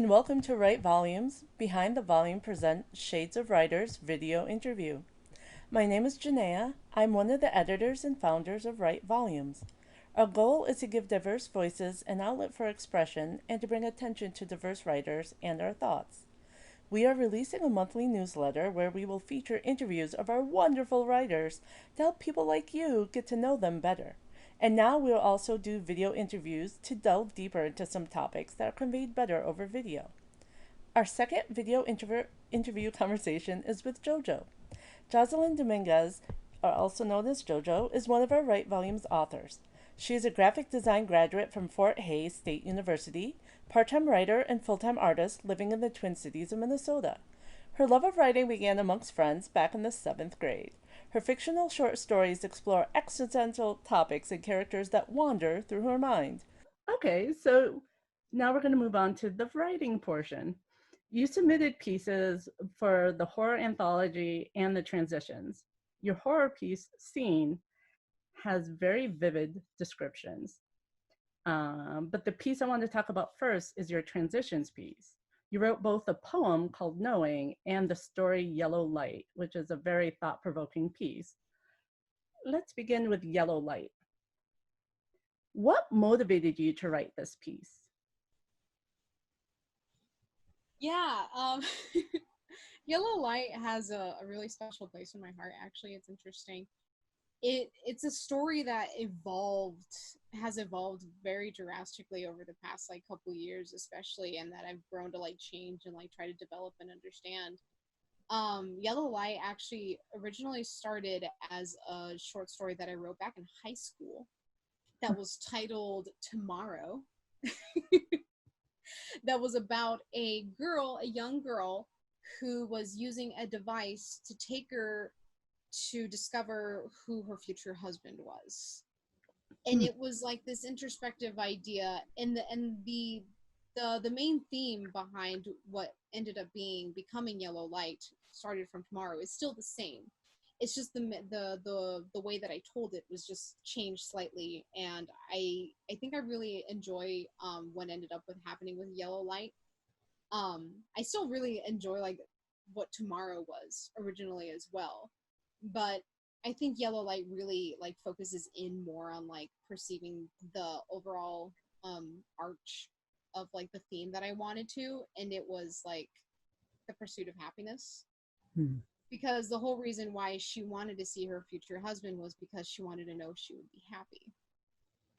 and welcome to Write Volumes. Behind the Volume present Shades of Writers video interview. My name is Janaea. I'm one of the editors and founders of Write Volumes. Our goal is to give diverse voices an outlet for expression and to bring attention to diverse writers and our thoughts. We are releasing a monthly newsletter where we will feature interviews of our wonderful writers to help people like you get to know them better. And now we'll also do video interviews to delve deeper into some topics that are conveyed better over video. Our second video interview conversation is with JoJo. Jhoselin Dominguez, also known as JoJo, is one of our Write Volumes authors. She is a graphic design graduate from Fort Hays State University, part-time writer and full-time artist living in the Twin Cities of Minnesota. Her love of writing began amongst friends back in the 7th grade. Her fictional short stories explore existential topics and characters that wander through her mind. Okay, so now we're going to move on to the writing portion. You submitted pieces for the horror anthology and the transitions. Your horror piece, Scene, has very vivid descriptions. But the piece I want to talk about first is your transitions piece. You wrote both a poem called Knowing and the story Yellow Light, which is a very thought-provoking piece. Let's begin with Yellow Light. What motivated you to write this piece? Yeah, Yellow Light has a really special place in my heart. Actually, it's interesting. It's a story that has evolved very drastically over the past like couple years, especially, and that I've grown to like change and like try to develop and understand. Yellow Light actually originally started as a short story that I wrote back in high school that was titled Tomorrow. That was about a young girl, who was using a device to take her to discover who her future husband was. And it was like this introspective idea, and the main theme behind what ended up becoming Yellow Light started from Tomorrow is still the same. It's just the way that I told it was just changed slightly, and I think I really enjoy what ended up with happening with Yellow Light. I still really enjoy like what Tomorrow was originally as well, but I think Yellow Light really like focuses in more on like perceiving the overall arch of like the theme that I wanted to, and it was like the pursuit of happiness. Hmm. Because the whole reason why she wanted to see her future husband was because she wanted to know she would be happy.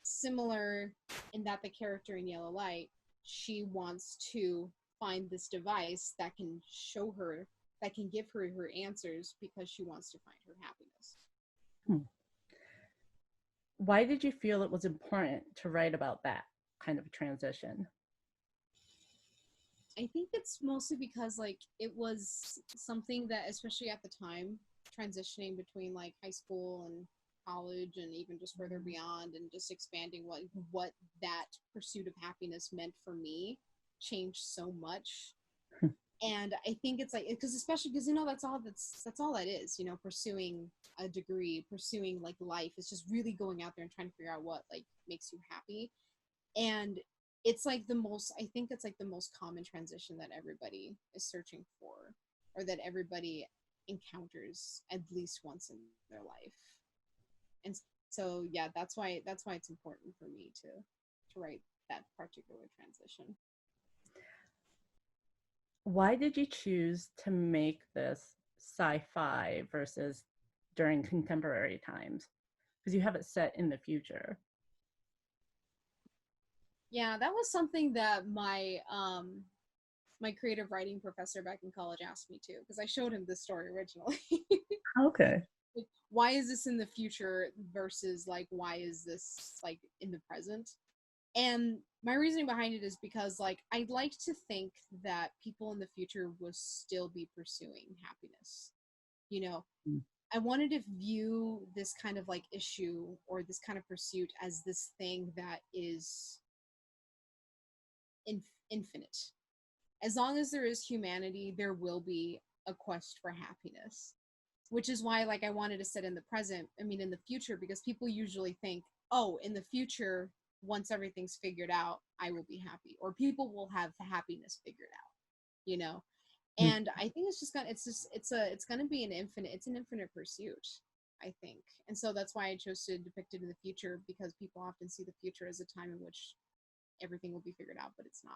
Similar in that the character in Yellow Light, she wants to find this device that can show her, that can give her her answers because she wants to find her happiness. Hmm. Why did you feel it was important to write about that kind of transition? I think it's mostly because like it was something that, especially at the time, transitioning between like high school and college and even just further beyond, and just expanding what that pursuit of happiness meant for me, changed so much. And I think it's like, because especially because that's all that is, pursuing a degree, pursuing like life, is just really going out there and trying to figure out what like makes you happy. And it's like the most, I think it's like the most common transition that everybody is searching for, or that everybody encounters at least once in their life. And so yeah, that's why it's important for me to write that particular transition. Why did you choose to make this sci-fi versus during contemporary times? Because you have it set in the future. Yeah, that was something that my creative writing professor back in college asked me to, because I showed him this story originally. Okay. Like, why is this in the future versus like why is this like in the present? And my reasoning behind it is because like I'd like to think that people in the future will still be pursuing happiness. You know, Mm. I wanted to view this kind of like issue or this kind of pursuit as this thing that is infinite. As long as there is humanity, there will be a quest for happiness. Which is why like I wanted to set in the present, I mean in the future, because people usually think, oh, in the future once everything's figured out, I will be happy, or people will have happiness figured out, you know. And I think it's just gonna it's gonna be an infinite pursuit, I think. And so that's why I chose to depict it in the future, because people often see the future as a time in which everything will be figured out, but it's not.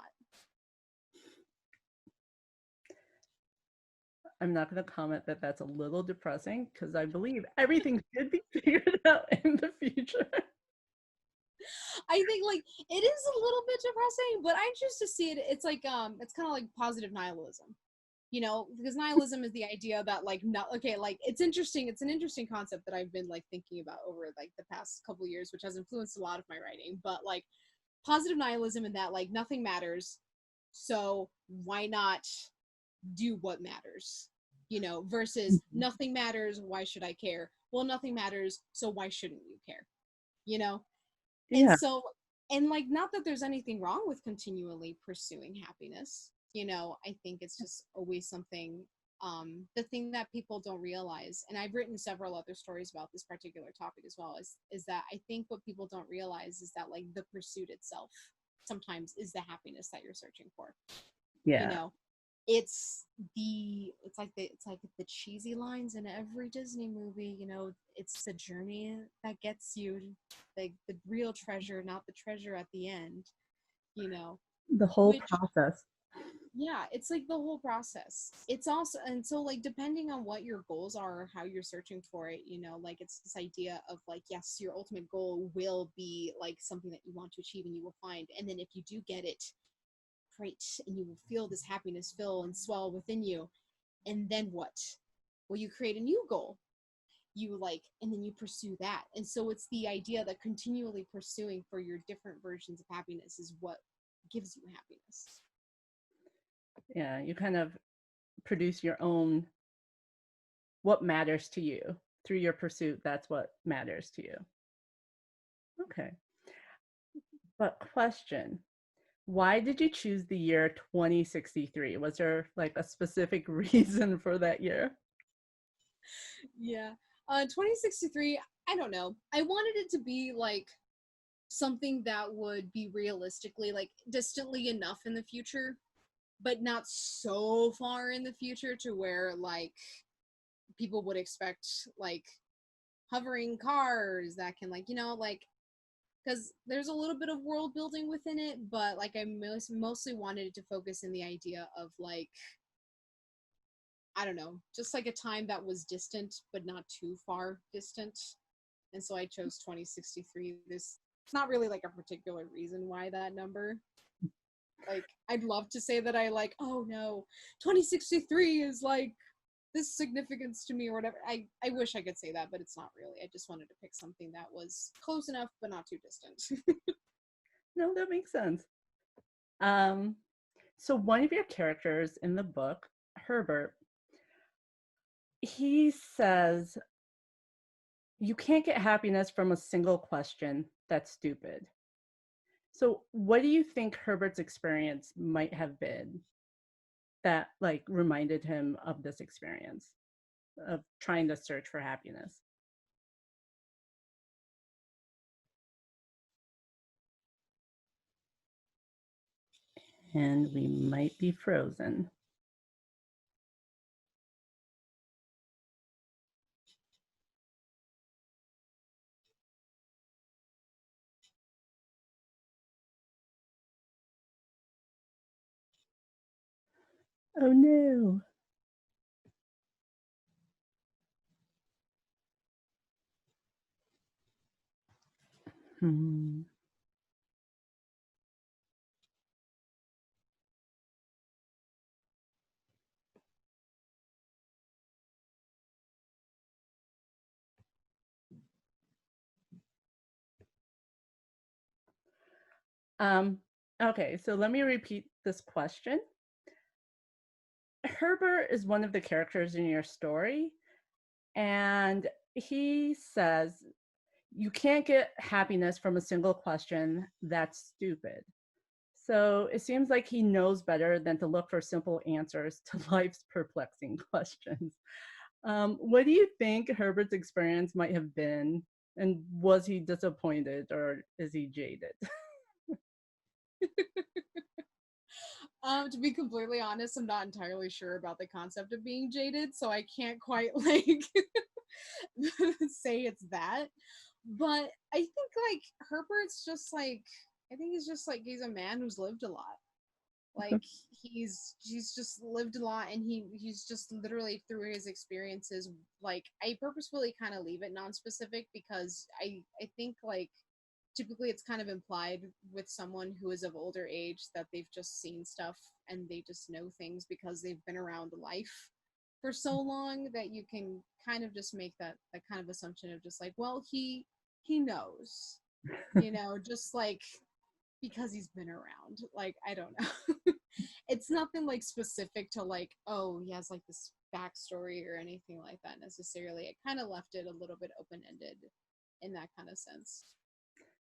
I'm not going to comment that that's a little depressing, because I believe everything should be figured out in the future. I think like it is a little bit depressing, but I choose to see it. It's like it's kind of like positive nihilism, you know, because nihilism is the idea that like not okay, like it's interesting. It's an interesting concept that I've been like thinking about over like the past couple years, which has influenced a lot of my writing. But like positive nihilism in that like nothing matters, so why not do what matters, you know, versus nothing matters, why should I care? Well, nothing matters, so why shouldn't you care, you know? And Yeah. so, and like, not that there's anything wrong with continually pursuing happiness, you know, I think it's just always something, the thing that people don't realize, and I've written several other stories about this particular topic as well, is that I think what people don't realize is that like the pursuit itself sometimes is the happiness that you're searching for, you Yeah. know. It's like the cheesy lines in every Disney movie, you know, it's the journey that gets you, like the real treasure, not the treasure at the end, you know. The whole Which, process. yeah, it's like the whole process. It's also, and so like depending on what your goals are or how you're searching for it, you know, like it's this idea of like, yes, your ultimate goal will be like something that you want to achieve and you will find, and then if you do get it, great, and you will feel this happiness fill and swell within you. And then what? Well, you create a new goal, you like, and then you pursue that. And so it's the idea that continually pursuing for your different versions of happiness is what gives you happiness. Yeah, you kind of produce your own, what matters to you through your pursuit. That's what matters to you. Okay. But question, why did you choose the year 2063? Was there like a specific reason for that year? Yeah. 2063, I don't know. I wanted it to be like something that would be realistically like distantly enough in the future, but not so far in the future to where like people would expect like hovering cars that can like, you know, like, because there's a little bit of world building within it, but like I mostly wanted it to focus in the idea of like, I don't know, just like a time that was distant but not too far distant. And so I chose 2063. There's it's not really like a particular reason why that number. Like I'd love to say that I like, oh no, 2063 is like this significance to me or whatever. I wish I could say that, but it's not really. I just wanted to pick something that was close enough but not too distant. No, that makes sense. Um, so one of your characters in the book, Herbert, he says, you can't get happiness from a single question. That's stupid. So what do you think Herbert's experience might have been that like reminded him of this experience of trying to search for happiness? And we might be frozen. Oh no. Hmm. Um, okay, so let me repeat this question. Herbert is one of the characters in your story, and he says, you can't get happiness from a single question. That's stupid. So it seems like he knows better than to look for simple answers to life's perplexing questions. What do you think Herbert's experience might have been? And was he disappointed or is he jaded? To be completely honest, I'm not entirely sure about the concept of being jaded, so I can't quite like say it's that. But I think like Herbert's just like I think he's just like he's a man who's lived a lot. Like he's just lived a lot and he's just literally through his experiences like I purposefully kind of leave it non-specific because I think like typically it's kind of implied with someone who is of older age that they've just seen stuff and they just know things because they've been around life for so long that you can kind of just make that kind of assumption of just like, well, he knows, just like because he's been around. Like, I don't know. It's nothing like specific to like, oh, he has like this backstory or anything like that necessarily. It kind of left it a little bit open ended in that kind of sense.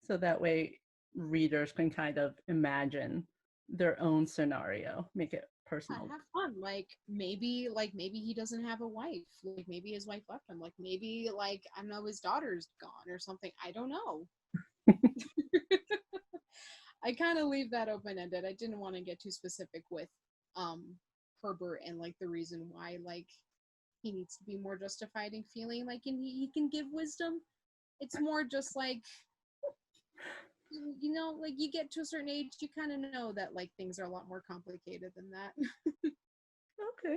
So that way readers can kind of imagine their own scenario, make it personal. Have fun. Like maybe he doesn't have a wife. Like maybe his wife left him. Like maybe like I don't know his daughter's gone or something. I don't know. I kind of leave that open ended. I didn't want to get too specific with um Herbert and like the reason why like he needs to be more justified in feeling like and he can give wisdom. It's more just like like you get to a certain age, you kind of know that like things are a lot more complicated than that. Okay.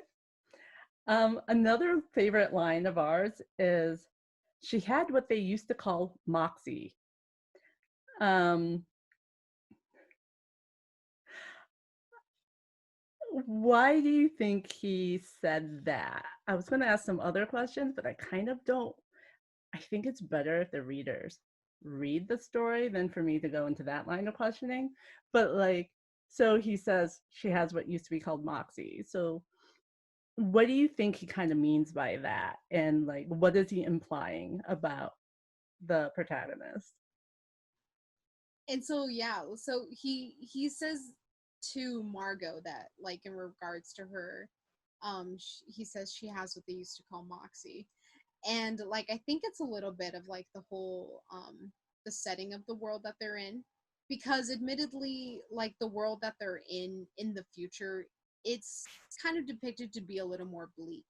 Another favorite line of ours is, she had what they used to call Moxie. Um, why do you think he said that? I was going to ask some other questions, but I kind of don't. I think it's better if the readers read the story than for me to go into that line of questioning. But like, so he says she has what used to be called Moxie. So what do you think he kind of means by that? And like, what is he implying about the protagonist? And so yeah, so he says to Margot that like in regards to her, he says she has what they used to call Moxie, and like I think it's a little bit of like the whole the setting of the world that they're in, because admittedly like the world that they're in the future, it's kind of depicted to be a little more bleak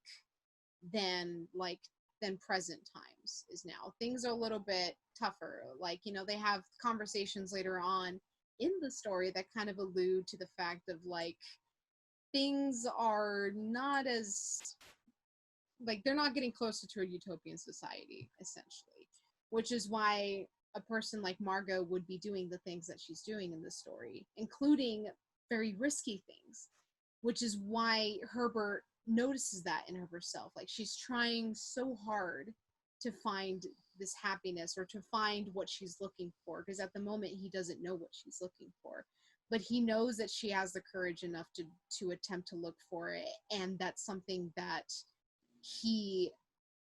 than like than present times is now. Things are a little bit tougher. Like, they have conversations later on in the story that kind of allude to the fact of like things are not as like they're not getting closer to a utopian society essentially, which is why a person like Margot would be doing the things that she's doing in this story, including very risky things, which is why Herbert notices that in herself. Like she's trying so hard to find this happiness or to find what she's looking for, because at the moment he doesn't know what she's looking for, but he knows that she has the courage enough to attempt to look for it, and that's something that he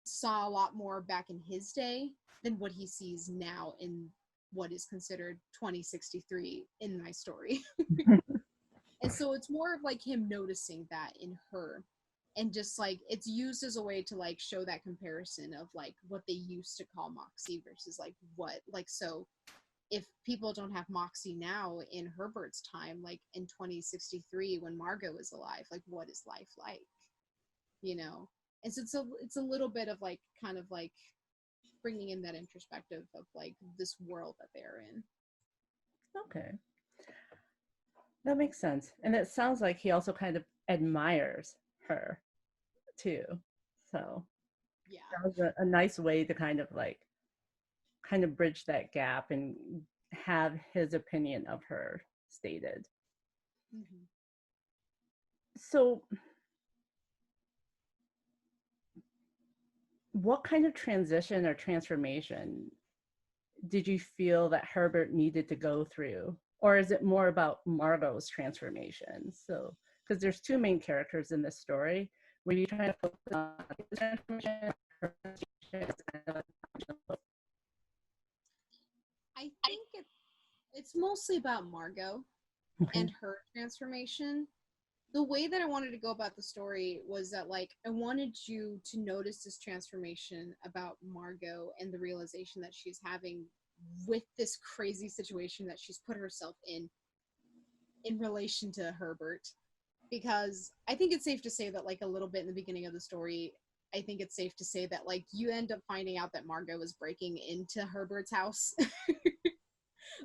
saw a lot more back in his day than what he sees now in what is considered 2063 in my story. And so it's more of like him noticing that in her, and just like it's used as a way to like show that comparison of like what they used to call Moxie versus like what like so if people don't have Moxie now in Herbert's time, like in 2063 when Margot is alive, like what is life like, you know? And so it's a little bit of like kind of like bringing in that introspective of like this world that they're in. Okay, that makes sense. And it sounds like he also kind of admires her too. So Yeah. that was a nice way to kind of bridge that gap and have his opinion of her stated. Mm-hmm. So what kind of transition or transformation did you feel that Herbert needed to go through? Or is it more about Margot's transformation? So, because there's two main characters in this story. Were you trying to focus on his transformation? I think it's mostly about Margot Okay. and her transformation. The way that I wanted to go about the story was that like I wanted you to notice this transformation about Margot and the realization that she's having with this crazy situation that she's put herself in, in relation to Herbert, because I think it's safe to say that like a little bit in the beginning of the story, I think it's safe to say that like you end up finding out that Margot was breaking into Herbert's house.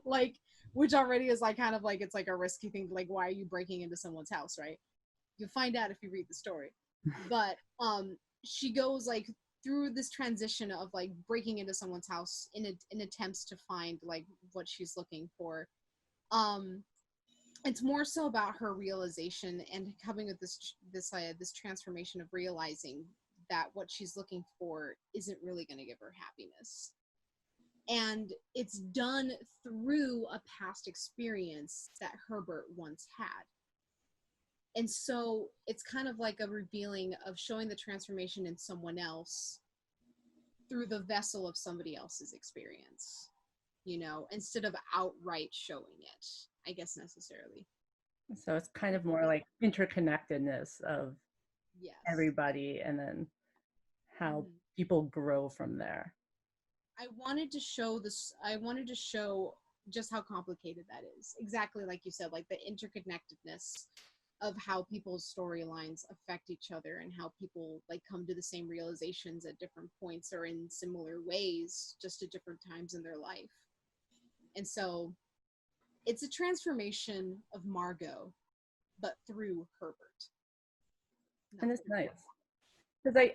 Like, which already is like kind of like it's like a risky thing, like why are you breaking into someone's house, right? You'll find out if you read the story. But she goes like through this transition of like breaking into someone's house in attempts to find like what she's looking for. um it's more so about her realization and coming with this transformation of realizing that what she's looking for isn't really going to give her happiness, and it's done through a past experience that Herbert once had. And so it's kind of like a revealing of showing the transformation in someone else through the vessel of somebody else's experience, instead of outright showing it, I guess, necessarily. So it's kind of more like interconnectedness of Yes. everybody and then how Mhm. people grow from there. I wanted to show just how complicated that is. Exactly like you said, like the interconnectedness of how people's storylines affect each other and how people like come to the same realizations at different points or in similar ways, just at different times in their life. And so it's a transformation of Margot, but through Herbert, And not it's through nice. Margot. Because I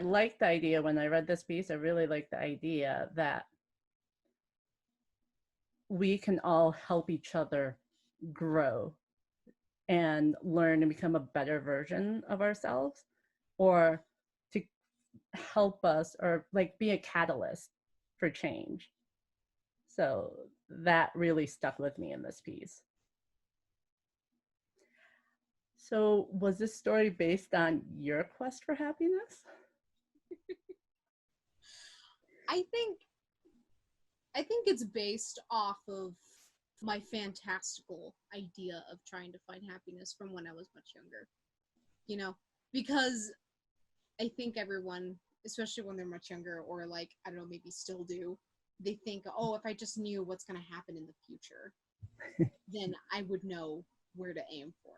like the idea when I read this piece. I really like the idea that we can all help each other grow and learn and become a better version of ourselves, or to help us or like be a catalyst for change. So that really stuck with me in this piece. So was this story based on your quest for happiness? I think I think it's based off of my fantastical idea of trying to find happiness from when I was much younger. You know, because I think everyone, especially when they're much younger, or like, I don't know, maybe still do, they think, oh, if I just knew what's going to happen in the future, then I would know where to aim for.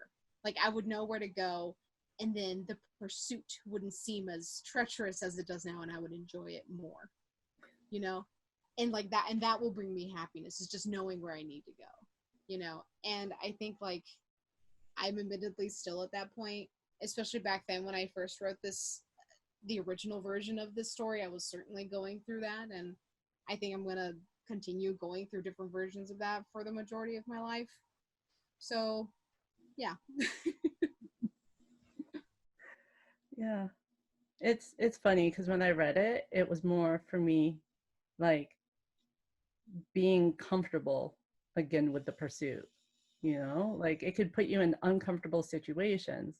Like, I would know where to go, and then the pursuit wouldn't seem as treacherous as it does now, and I would enjoy it more, you know? And that will bring me happiness, is just knowing where I need to go. And I think, like, I'm admittedly still at that point, especially back then when I first wrote the original version of this story. I was certainly going through that, and I think I'm gonna continue going through different versions of that for the majority of my life. So, yeah. Yeah. It's funny because when I read it, it was more for me like being comfortable again with the pursuit. Like it could put you in uncomfortable situations,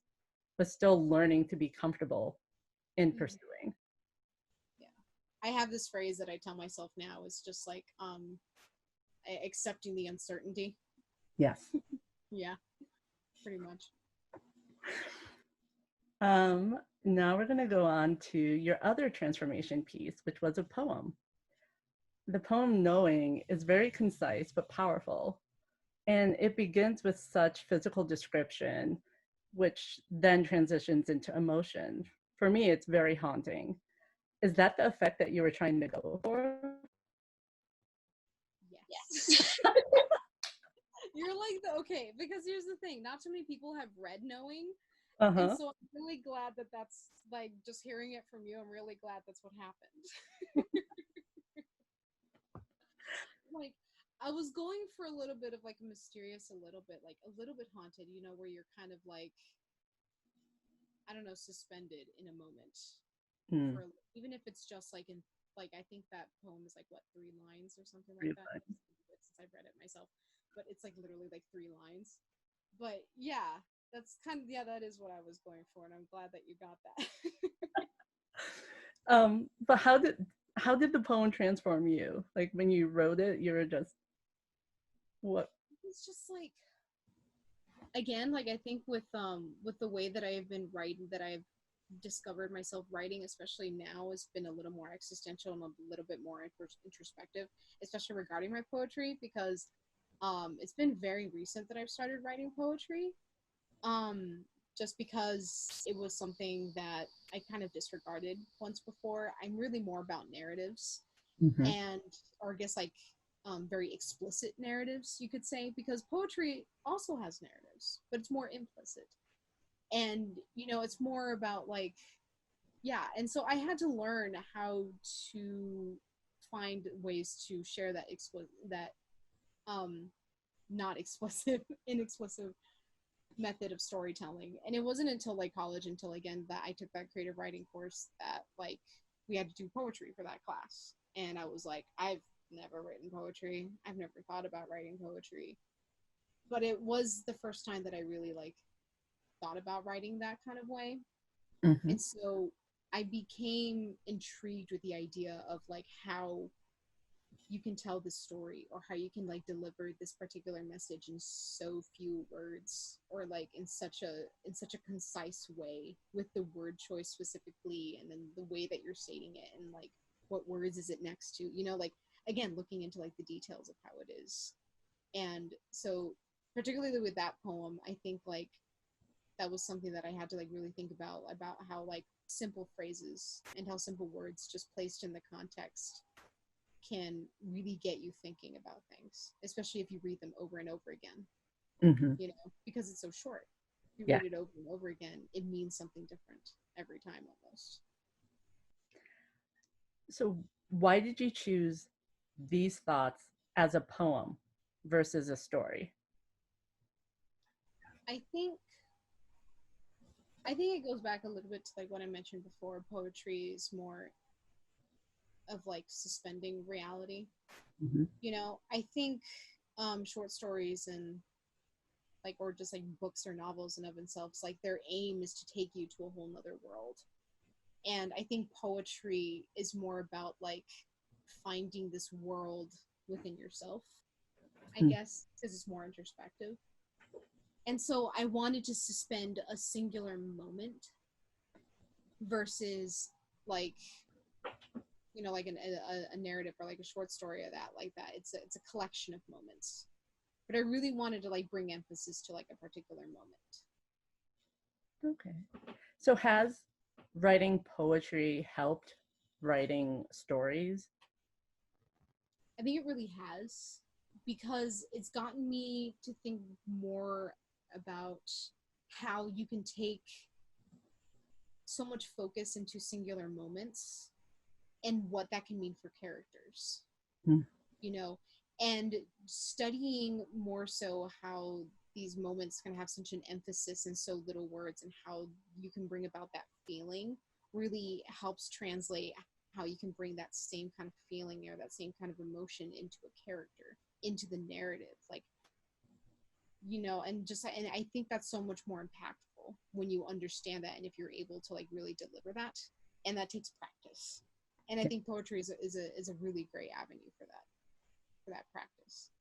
but still learning to be comfortable in Mhm. pursuing. Yeah. I have this phrase that I tell myself now, is just like accepting the uncertainty. Yes. Yeah, pretty much. Now we're going to go on to your other transformation piece, which was a poem. The poem Knowing is very concise but powerful, and it begins with such physical description, which then transitions into emotion. For me, it's very haunting. Is that the effect that you were trying to go for? Yes. You're like the okay, because here's the thing, not too many people have read Knowing. And Uh-huh. so I'm really glad that that's like, just hearing it from you, I'm really glad that's what happened. Like, I was going for a little bit of like a mysterious, a little bit like a little bit haunted, where you're kind of like, I don't know, suspended in a moment Mm, for, even if it's just like in, like, I think that poem is like what, 3 lines or something like that. really. Since I've read it myself, but it's like literally like 3 lines. But yeah, that's kind of, yeah, that is what I was going for, and I'm glad that you got that. But how did the poem transform you? Like when you wrote it, you were just what? It's just like, again, like, I think with the way that I've been writing, that I've discovered myself writing, especially now, has been a little more existential and a little bit more introspective, especially regarding my poetry, because It's been very recent that I've started writing poetry. Just because it was something that I kind of disregarded once before. I'm really more about narratives Mm-hmm. and, or I guess like very explicit narratives, you could say, because poetry also has narratives, but it's more implicit. And, you know, it's more about like, yeah. And so I had to learn how to find ways to share that um, not explicit, inexplicit method of storytelling. And it wasn't until like college, until again that I took that creative writing course, that like we had to do poetry for that class. And I was like, I've never written poetry. I've never thought about writing poetry. But it was the first time that I really like thought about writing that kind of way. Mm-hmm. And so I became intrigued with the idea of like how you can tell this story, or how you can like deliver this particular message in so few words, or like in such a concise way, with the word choice specifically, and then the way that you're stating it, and like what words is it next to, you know, like again looking into like the details of how it is. And so particularly with that poem, I think like that was something that I had to like really think about how like simple phrases and how simple words just placed in the context can really get you thinking about things, especially if you read them over and over again, Mm-hmm. you know, because it's so short. If you Yeah. read it over and over again, it means something different every time almost. So why did you choose these thoughts as a poem versus a story? I think I think it goes back a little bit to like what I mentioned before. Poetry is more of like suspending reality. Mm-hmm. You know, I think short stories and like, or just like books or novels in of themselves, like their aim is to take you to a whole nother world. And I think poetry is more about like finding this world within yourself, I guess, because it's more introspective. And so I wanted to suspend a singular moment versus like, you know, like a narrative or like a short story or that like that. It's a collection of moments. But I really wanted to like bring emphasis to like a particular moment. Okay. So has writing poetry helped writing stories? I think it really has, because it's gotten me to think more about how you can take so much focus into singular moments and what that can mean for characters, Mm. you know, and studying more so how these moments can have such an emphasis in so little words, and how you can bring about that feeling really helps translate how you can bring that same kind of feeling or that same kind of emotion into a character, into the narrative, like, you know. And just, and I think that's so much more impactful when you understand that, and if you're able to like really deliver that. And that takes practice, and I think poetry is a really great avenue for that practice.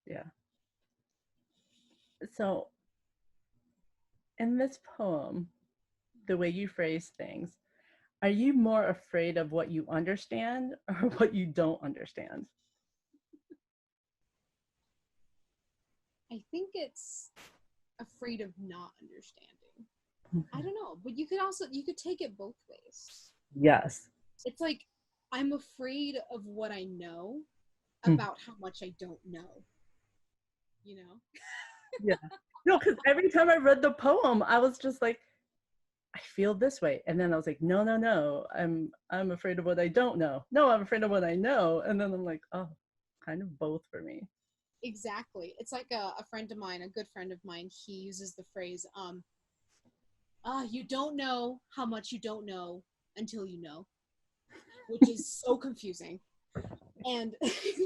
Yeah. So in this poem, the way you phrase things, are you more afraid of what you understand or what you don't understand? I think it's afraid of not understanding. I Okay. don't know, but you could take it both ways. Yes. It's like I'm afraid of what I know Mm. about how much I don't know, you know? Yeah. No, because every time I read the poem, I was just like, I feel this way. And then I was like, no, no, no. I'm afraid of what I don't know. No, I'm afraid of what I know. And then I'm like, oh, kind of both for me. Exactly. It's like a friend of mine, a good friend of mine, he uses the phrase, you don't know how much you don't know until you know, which is so confusing. And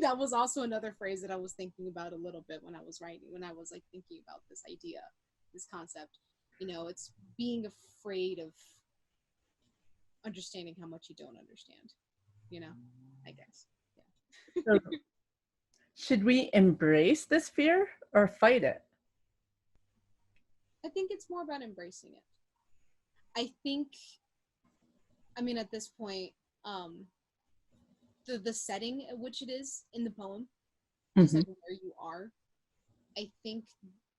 that was also another phrase that I was thinking about a little bit when I was writing, when I was like thinking about this idea, this concept. You know, it's being afraid of understanding how much you don't understand, you know, I guess. Yeah. So should we embrace this fear or fight it? I think it's more about embracing it. I think, I mean, at this point, um, the setting at which it is in the poem just like where you are. I think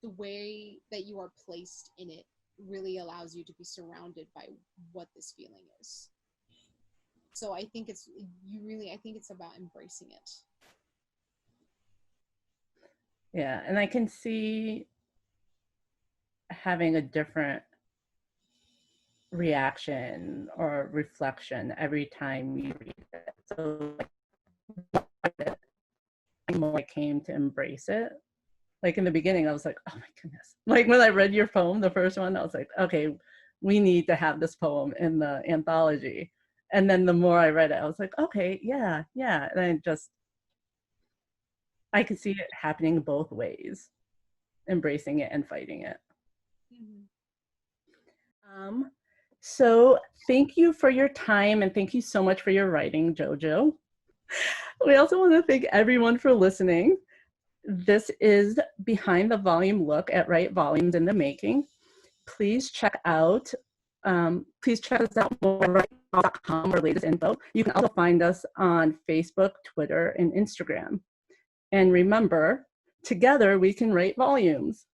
the way that you are placed in it really allows you to be surrounded by what this feeling is. So I think it's about embracing it. Yeah, and I can see having a different reaction or reflection every time you read it. So the more I came to embrace it. Like in the beginning, I was like, oh my goodness. Like when I read your poem, the first one, I was like, okay, we need to have this poem in the anthology. And then the more I read it, I was like, okay, yeah. And I could see it happening both ways, embracing it and fighting it. So thank you for your time, and thank you so much for your writing, Jojo. We also want to thank everyone for listening. This is Behind the Volume Look at Right Volumes in the Making. Please check us out more at writevol.com for latest info. You can also find us on Facebook, Twitter, and Instagram. And remember, together we can write volumes.